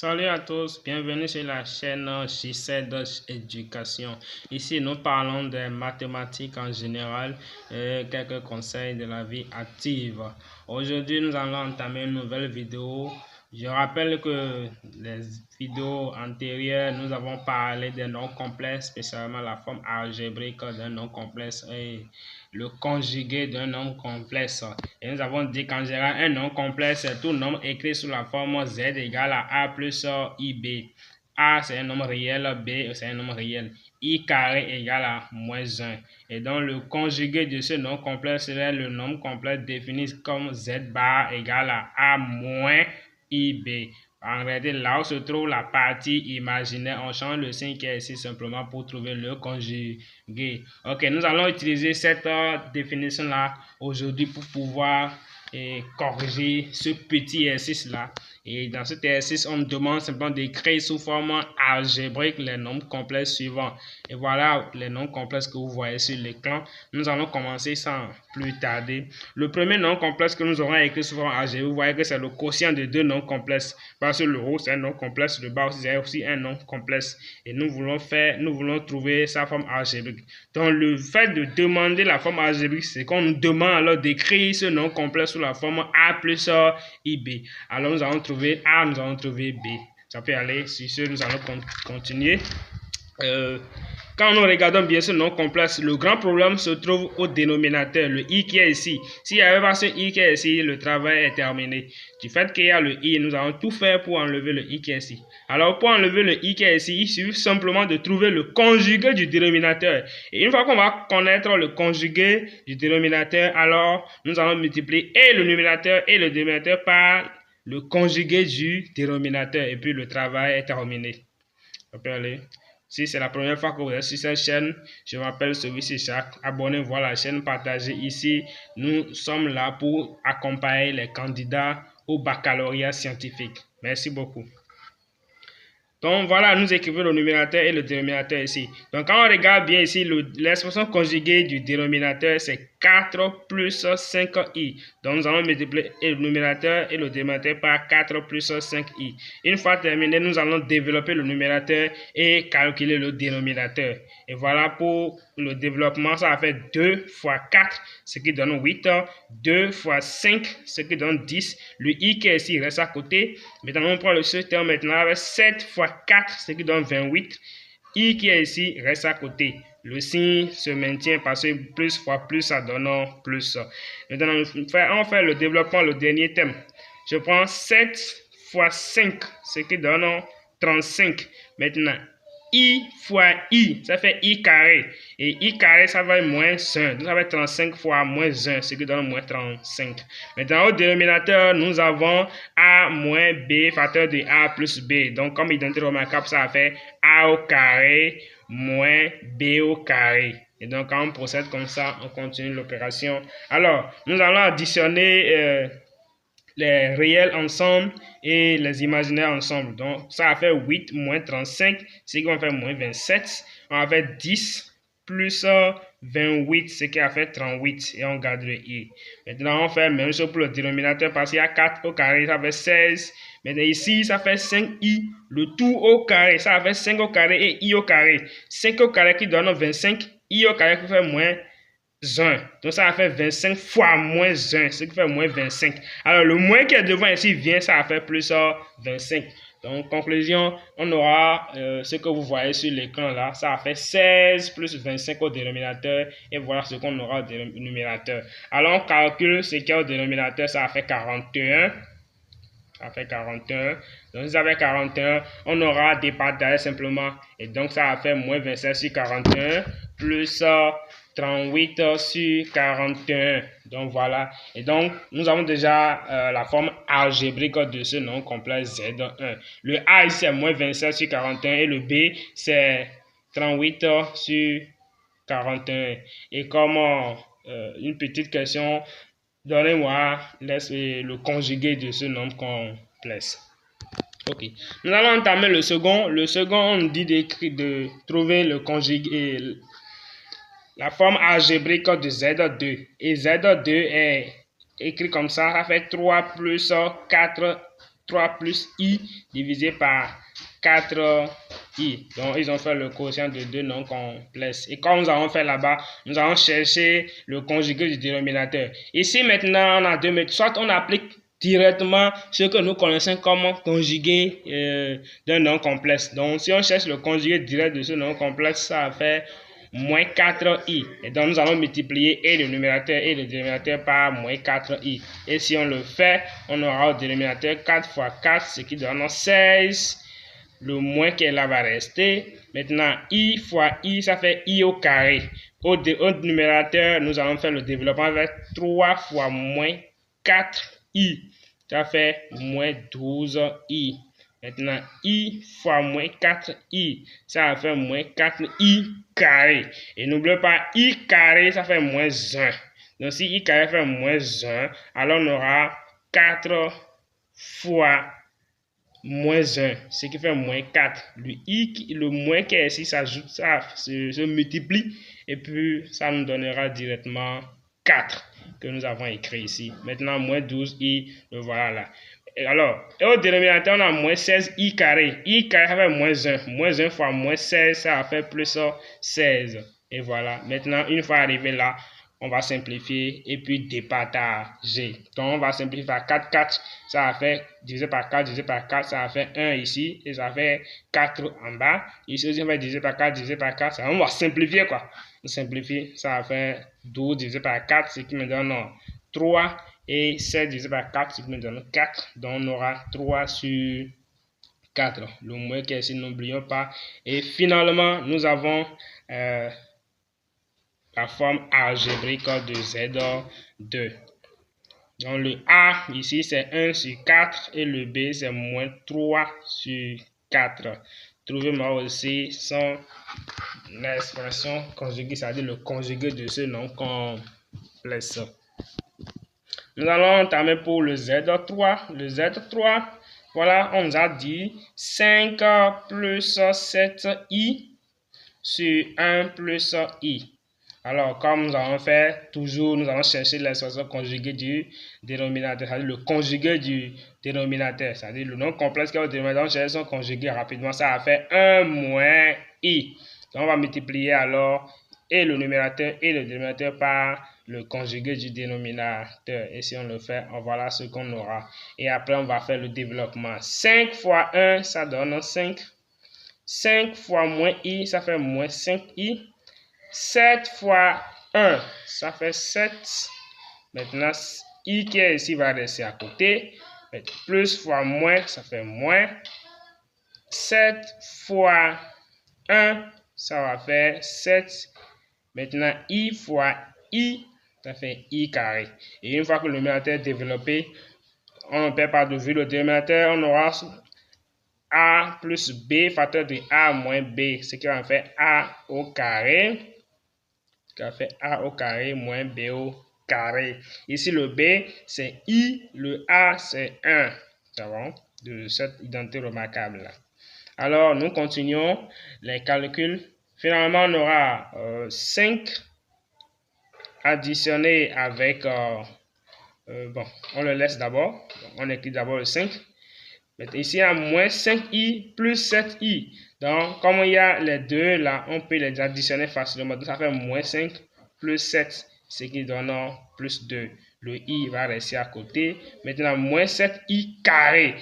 Salut à tous, bienvenue sur la chaîne JC Éducation. Ici, nous parlons des mathématiques en général et quelques conseils de la vie active. Aujourd'hui, nous allons entamer une nouvelle vidéo. Je rappelle que les vidéos antérieures, nous avons parlé des noms complexes, spécialement la forme algébrique d'un nom complexe et le conjugué d'un nom complexe. Et nous avons dit qu'en général, un nom complexe est tout nombre écrit sous la forme z égale à a plus ib. A, c'est un nombre réel, b, c'est un nombre réel. I carré égale à moins 1. Et donc, le conjugué de ce nom complexe serait le nombre complexe défini comme z bar égale à a moins ib. En réalité, là où se trouve la partie imaginaire, on change le signe qui est ici simplement pour trouver le conjugué. Ok, nous allons utiliser cette définition-là aujourd'hui pour pouvoir corriger ce petit exercice-là. Et dans cet exercice, on me demande simplement d'écrire sous forme algébrique les nombres complexes suivants. Et voilà les nombres complexes que vous voyez sur l'écran. Nous allons commencer sans plus tarder. Le premier nombre complexe que nous aurons écrit sous forme algébrique, vous voyez que c'est le quotient de deux nombres complexes. Parce que le haut, c'est un nombre complexe, le bas, c'est aussi un nombre complexe. Et nous voulons trouver sa forme algébrique. Donc, le fait de demander la forme algébrique, c'est qu'on nous demande alors d'écrire ce nombre complexe sous la forme a plus ib. Alors, nous allons trouver A, nous allons trouver B. Ça peut aller. Sur ce, nous allons continuer. Quand nous regardons bien ce nom complexe, le grand problème se trouve au dénominateur, le i qui est ici. S'il n'y avait pas ce i qui est ici, le travail est terminé. Du fait qu'il y a le i, nous allons tout faire pour enlever le i qui est ici. Alors, pour enlever le i qui est ici, il suffit simplement de trouver le conjugué du dénominateur. Et une fois qu'on va connaître le conjugué du dénominateur, alors nous allons multiplier et le numérateur et le dénominateur par le conjugué du dénominateur. Et puis le travail est terminé. Ça peut aller. Si c'est la première fois que vous êtes sur cette chaîne, je m'appelle Celui-ci Jacques. Abonnez-vous à la chaîne, partagez ici. Nous sommes là pour accompagner les candidats au baccalauréat scientifique. Merci beaucoup. Donc voilà, nous écrivons le numérateur et le dénominateur ici. Donc quand on regarde bien ici, l'expression conjuguée du dénominateur, c'est 4 plus 5i. Donc nous allons multiplier le numérateur et le dénominateur par 4 plus 5i. Une fois terminé, nous allons développer le numérateur et calculer le dénominateur. Et voilà pour le développement, ça va faire 2 fois 4, ce qui donne 8. 2 fois 5, ce qui donne 10. Le i qui est ici reste à côté. Maintenant, on prend le ce terme maintenant avec 7 fois 4, ce qui donne 28. I qui est ici reste à côté. Le signe se maintient parce que plus fois plus, ça donne plus. Maintenant, on fait le développement, le dernier thème. Je prends 7 fois 5, ce qui donne 35. Maintenant, i fois i, ça fait i carré. Et i carré, ça va être moins 1. Donc, ça va être 35 fois moins 1, ce qui donne moins 35. Maintenant, au dénominateur, nous avons a moins b, facteur de a plus b. Donc, comme identité remarquable, ça va faire a au carré moins b au carré. Et donc, quand on procède comme ça, on continue l'opération. Alors, nous allons additionner les réels ensemble et les imaginaires ensemble. Donc, ça va faire 8 moins 35, ce qui va faire moins 27. On va faire 10 plus 28, ce qui va faire 38. Et on garde le i. Maintenant, on fait la même chose pour le dénominateur parce qu'il y a 4 au carré, ça fait 16. Maintenant, ici, ça fait 5i. Le tout au carré, ça va faire 5 au carré et i au carré. 5 au carré qui donne 25, i au carré qui fait moins 1. Donc, ça va faire 25 fois moins 1, ce qui fait moins 25. Alors, le moins qui est devant ici vient, ça va faire plus 25. Donc, conclusion, on aura ce que vous voyez sur l'écran là. Ça va faire 16 plus 25 au dénominateur. Et voilà ce qu'on aura au numérateur. Alors, on calcule ce qu'il y a au dénominateur. Ça va faire 41. Ça fait 41. Donc, si ça fait 41, on aura départagé simplement. Et donc, ça va faire moins 27 sur 41 plus 38 sur 41. Donc, voilà. Et donc, nous avons déjà la forme algébrique de ce nom complexe Z1. Le A, c'est moins 27 sur 41 et le B, c'est 38 sur 41. Et comme une petite question, donnez-moi le conjugué de ce nombre complexe. Ok. Nous allons entamer le second. Le second, on nous dit de trouver le conjugué, la forme algébrique de Z2. Et Z2 est écrit comme ça. Ça fait 3 plus 4 3 plus i divisé par 4i. Donc, ils ont fait le quotient de deux nombres complexes. Et comme nous avons fait là-bas, nous allons chercher le conjugué du dénominateur. Ici, maintenant, on a deux méthodes. Soit on applique directement ce que nous connaissons comme conjugué d'un nombre complexe. Donc, si on cherche le conjugué direct de ce nombre complexe, ça va faire moins 4i. Et donc, nous allons multiplier et le numérateur et le dénominateur par moins 4i. Et si on le fait, on aura au dénominateur 4 fois 4, ce qui donne 16. Le moins qui est là va rester. Maintenant, i fois i, ça fait i au carré. Au numérateur, nous allons faire le développement avec 3 fois moins 4i. Ça fait moins 12i. Maintenant, i fois moins 4i, ça va faire moins 4i carré. Et n'oubliez pas, i carré, ça fait moins 1. Donc, si i carré fait moins 1, alors on aura 4 fois moins 1, ce qui fait moins 4. Le moins qui est ici s'ajoute, ça se multiplie, et puis ça nous donnera directement 4 que nous avons écrit ici. Maintenant, moins 12i, le voilà là. Et alors, au dénominateur, on a moins 16i carré. I carré, ça fait moins 1. Moins 1 fois moins 16, ça va faire plus 16. Et voilà. Maintenant, une fois arrivé là, on va simplifier et puis départager. Donc, on va simplifier par 4, 4. Ça va faire divisé par 4, divisé par 4. Ça va faire 1 ici. Et ça fait 4 en bas. Ici aussi, on va diviser par 4, divisé par 4. On va simplifier quoi. On simplifie. Ça va faire 12 divisé par 4, ce qui me donne 3. Et 7 divisé par 4, ce qui me donne 4. Donc, on aura 3 sur 4. Le moins qui est ici, n'oublions pas. Et finalement, nous avons la forme algébrique de Z2. Donc, le A, ici, c'est 1 sur 4 et le B, c'est moins 3 sur 4. Trouvez-moi aussi son expression conjuguée, c'est-à-dire le conjugué de ce nom complexe. Nous allons entamer pour le Z3. Le Z3, voilà, on nous a dit 5 plus 7i sur 1 plus i. Alors, comme nous allons faire toujours, nous allons chercher l'expression conjuguée du dénominateur, c'est-à-dire le conjugué du dénominateur, c'est-à-dire le nom complexe qui est au dénominateur, on cherche son conjugué rapidement, ça va faire 1 moins i. Donc, on va multiplier alors et le numérateur et le dénominateur par le conjugué du dénominateur. Et si on le fait, voilà ce qu'on aura. Et après, on va faire le développement. 5 fois 1, ça donne 5. 5 fois moins i, ça fait moins 5i. 7 fois 1, ça fait 7. Maintenant, i qui est ici va rester à côté. Plus fois moins, ça fait moins. 7 fois 1, ça va faire 7. Maintenant, i fois i, ça fait i carré. Et une fois que le numérateur est développé, on ne perd pas de vue le dénominateur, on aura a plus b facteur de a moins b, ce qui va faire a au carré. Qui va faire a au carré moins b au carré. Ici, le b, c'est i, le a, c'est 1. C'est bon? De cette identité remarquable là. Alors, nous continuons les calculs. Finalement, on aura 5 additionné avec... bon, on le laisse d'abord. On écrit d'abord le 5. Ici, il y a moins 5i plus 7i. Donc, comme il y a les deux là, on peut les additionner facilement. Donc, ça fait moins 5 plus 7, ce qui donne plus 2. Le i va rester à côté. Maintenant, moins 7i carré.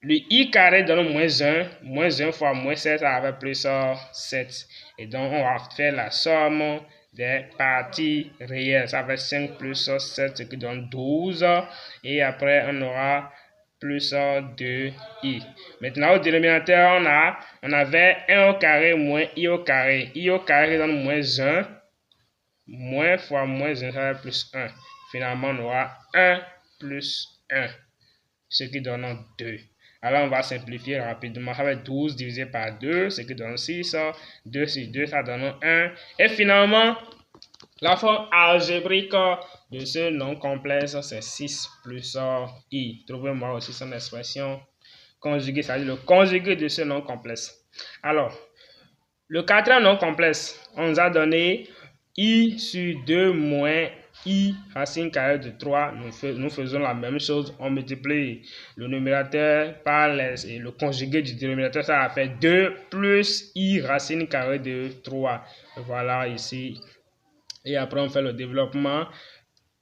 Le i carré donne moins 1. Moins 1 fois moins 7, ça va faire plus 7. Et donc, on va faire la somme des parties réelles. Ça fait 5 plus 7, ce qui donne 12. Et après, on aura plus 2i. Maintenant, au dénominateur, on avait 1 au carré moins i au carré. I au carré donne moins 1. Moins fois moins 1, ça fait plus 1. Finalement, on aura 1 plus 1, ce qui donne 2. Alors, on va simplifier rapidement. Ça fait 12 divisé par 2, ce qui donne 6. 2 sur 2, ça donne 1. Et finalement, la forme algébrique de ce nom complexe, c'est 6 plus i. Trouvez-moi aussi son expression conjuguée, c'est-à-dire le conjugué de ce nom complexe. Alors, le quatrième nom complexe, on nous a donné i sur 2 moins I racine carrée de 3, nous faisons la même chose. On multiplie le numérateur par le conjugué du dénominateur. Ça va faire 2 plus I racine carrée de 3. Voilà ici. Et après, on fait le développement.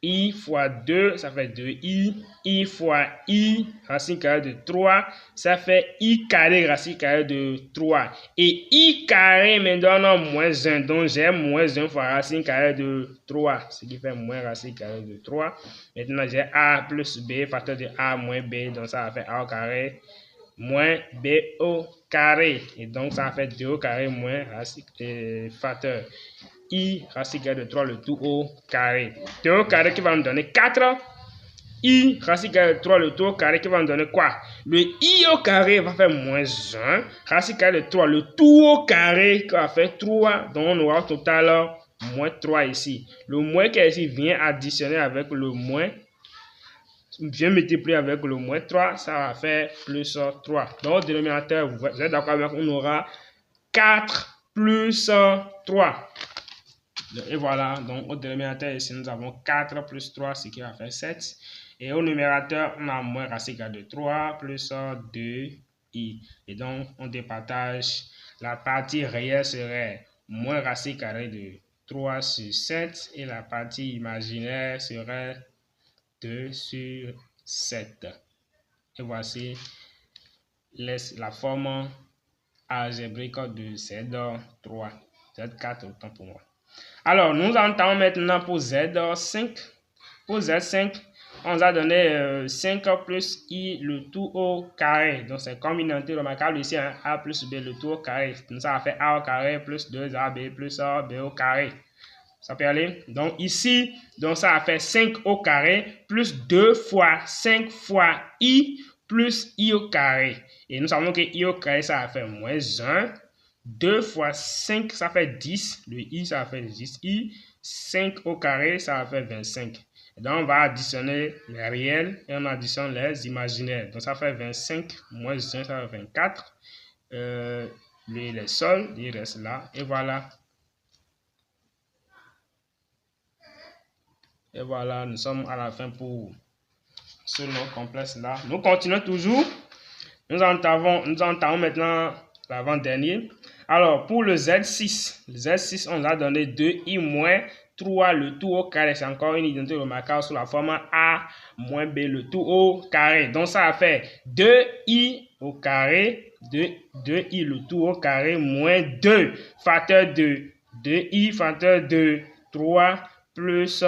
I fois 2, ça fait 2i. I fois I, racine carrée de 3, ça fait I carré, racine carrée de 3. Et I carré me donne moins 1. Donc, j'ai moins 1 fois racine carrée de 3, ce qui fait moins racine carrée de 3. Maintenant, j'ai A plus B, facteur de A moins B. Donc, ça va faire A au carré moins B au carré. Et donc, ça va faire 2 au carré moins racine, facteur I racine carrée de 3, le tout au carré. 2 au carré qui va nous donner 4. I racine carrée de 3, le tout au carré qui va nous donner quoi? Le I au carré va faire moins 1. Racine carrée de 3, le tout au carré qui va faire 3. Donc on aura au total moins 3 ici. Le moins qui est ici vient additionner avec le moins. Vient multiplier avec le moins 3. Ça va faire plus 3. Donc au dénominateur, vous êtes d'accord avec, on aura 4 plus 3. Et voilà, donc au dénominateur ici, nous avons 4 plus 3, ce qui va faire 7. Et au numérateur, on a moins racine carrée de 3 plus 2i. Et donc, on départage. La partie réelle serait moins racine carrée de 3 sur 7. Et la partie imaginaire serait 2 sur 7. Et voici la forme algébrique de Z3. Z4 autant pour moi. Alors, nous entendons maintenant pour Z5. Pour Z5, on nous a donné 5 plus I le tout au carré. Donc, c'est comme une unité remarquable ici, hein, A plus B le tout au carré. Donc, ça va faire A au carré plus 2AB plus B au carré. Ça peut aller. Donc, ici, donc ça va faire 5 au carré plus 2 fois 5 fois I plus I au carré. Et nous savons que I au carré, ça va faire moins 1. 2 fois 5, ça fait 10. Le I, ça va faire 10i. 5 au carré, ça va faire 25. Et donc, on va additionner les réels et on additionne les imaginaires. Donc, ça fait 25 moins 1, ça fait 24. Les soldes, ils restent là. Et voilà. Et voilà, nous sommes à la fin pour ce nom complexe là. Nous continuons toujours. Nous entamons maintenant l'avant-dernier. Alors, pour le Z6, on a donné 2i moins 3 le tout au carré. C'est encore une identité remarquable sous la forme A moins B le tout au carré. Donc, ça va faire 2i au carré, 2i le tout au carré moins 2 facteur de 2i facteur de 3 plus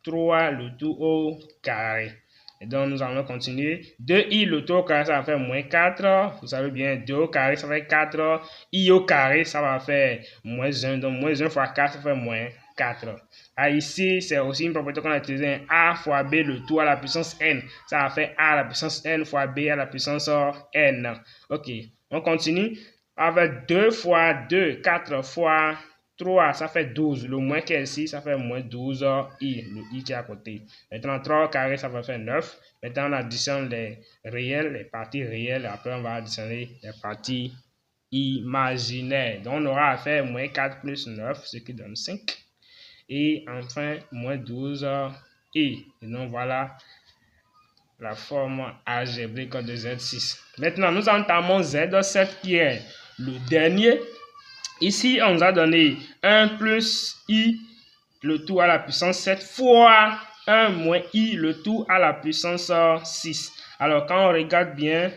3 le tout au carré. Et donc, nous allons continuer. 2i le tout au carré, ça va faire moins 4. Vous savez bien, 2 au carré, ça fait 4. I au carré, ça va faire moins 1. Donc, moins 1 fois 4, ça fait moins 4. Ah, ici, c'est aussi une propriété qu'on a utilisée. A fois B le tout à la puissance n. Ça va faire A à la puissance n fois B à la puissance n. OK. On continue. Avec 2 fois 2, 4 fois 3, ça fait 12. Le moins qui est ici, ça fait moins 12i. Le i qui est à côté. Maintenant, 3 au carré, ça va faire 9. Maintenant, on additionne les réels, les parties réelles. Après, on va additionner les parties imaginaires. Donc, on aura à faire moins 4 plus 9, ce qui donne 5. Et enfin, moins 12i. Et donc, voilà la forme algébrique de Z6. Maintenant, nous entamons Z7 qui est le dernier. Ici, on nous a donné 1 plus i le tout à la puissance 7 fois 1 moins i le tout à la puissance 6. Alors, quand on regarde bien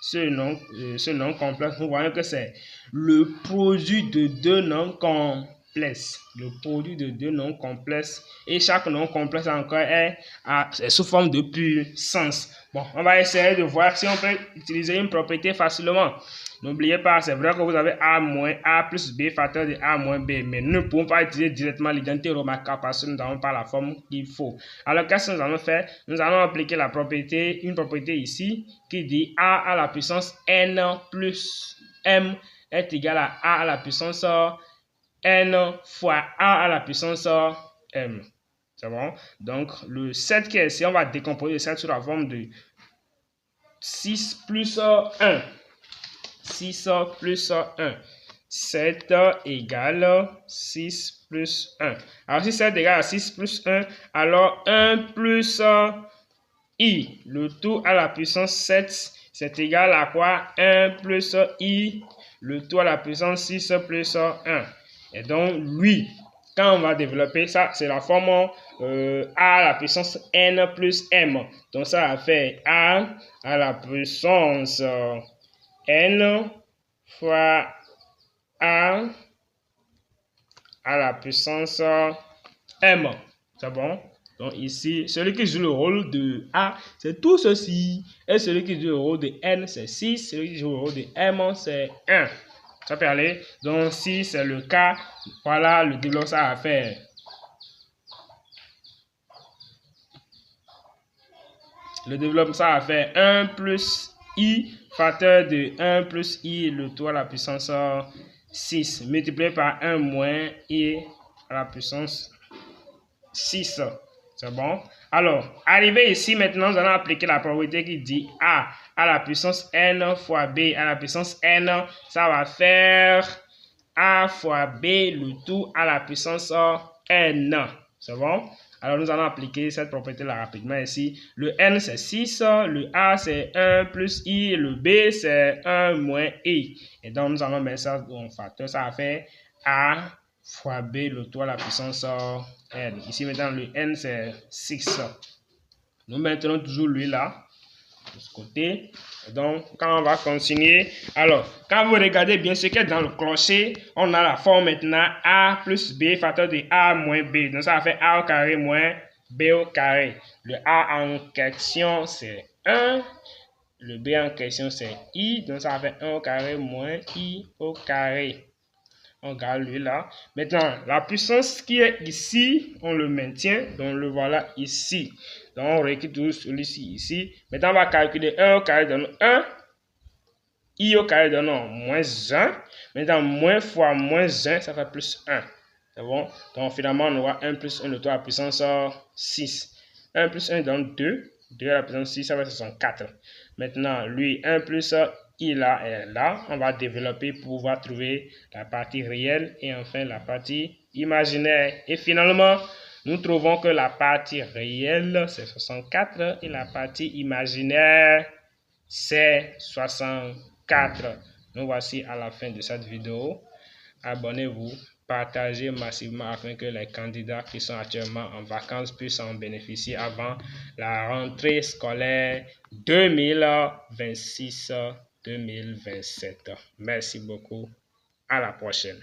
ce nom complexe, nous voyons que c'est le produit de deux nombres complexes. Le produit de deux nombres complexes. Et chaque nom complexe encore est sous forme de puissance. Bon, on va essayer de voir si on peut utiliser une propriété facilement. N'oubliez pas, c'est vrai que vous avez A moins A plus B facteur de A moins B, mais nous ne pouvons pas utiliser directement l'identité remarquable parce que nous n'avons pas la forme qu'il faut. Alors, qu'est-ce que nous allons faire? Nous allons appliquer la propriété, une propriété ici qui dit A à la puissance N plus M est égal à la puissance N fois A à la puissance M. C'est bon? Donc, le 7 qui est ici, on va décomposer le 7 sous la forme de 6 plus 1. 6 plus 1. 7 égale 6 plus 1. Alors, si 7 égale à 6 plus 1, alors 1 plus i, le tout à la puissance 7, c'est égal à quoi? 1 plus i, le tout à la puissance 6 plus 1. Et donc, lui, quand on va développer ça, c'est la forme a à la puissance n plus m. Donc, ça va faire a à la puissance n fois a à la puissance m. C'est bon? Donc ici, celui qui joue le rôle de A, c'est tout ceci. Et celui qui joue le rôle de N, c'est 6. Celui qui joue le rôle de M, c'est 1. Ça peut aller. Donc si c'est le cas, voilà le développement ça à faire. Le développement ça va faire 1 plus I, facteur de 1 plus I, le tout à la puissance 6, multiplié par 1 moins I à la puissance 6. C'est bon? Alors, arrivé ici, maintenant, nous allons appliquer la probabilité qui dit A à la puissance N fois B à la puissance N. Ça va faire A fois B, le tout à la puissance N. C'est bon? Alors, nous allons appliquer cette propriété-là rapidement ici. Le N, c'est 6. Le A, c'est 1 plus I. Le B, c'est 1 moins I. Et donc, nous allons mettre ça en facteur. Ça va faire A fois B, le tout à la puissance N. Ici, maintenant, le N, c'est 6. Nous maintenons toujours lui là, de ce côté. Donc, quand on va continuer, alors, quand vous regardez bien ce qui est dans le clocher, on a la forme maintenant A plus B, facteur de A moins B. Donc, ça va faire A au carré moins B au carré. Le A en question, c'est 1. Le B en question, c'est I. Donc, ça va faire 1 au carré moins I au carré. On garde lui là. Maintenant, la puissance qui est ici, on le maintient. Donc, le voilà ici. Donc, on réécrit toujours celui-ci ici. Maintenant, on va calculer 1 au carré donne 1. I au carré donne moins 1. Maintenant, moins fois moins 1, ça fait plus 1. C'est bon? Donc, finalement, on aura 1 plus 1 de 3 à la puissance 6. 1 plus 1 donne 2. 2 à la puissance 6, ça va faire 4. Maintenant, lui, 1 plus I là est là. On va développer pour pouvoir trouver la partie réelle et enfin la partie imaginaire. Et finalement, nous trouvons que la partie réelle, c'est 64 et la partie imaginaire, c'est 64. Nous voici à la fin de cette vidéo. Abonnez-vous, partagez massivement afin que les candidats qui sont actuellement en vacances puissent en bénéficier avant la rentrée scolaire 2026-2027. Merci beaucoup. À la prochaine.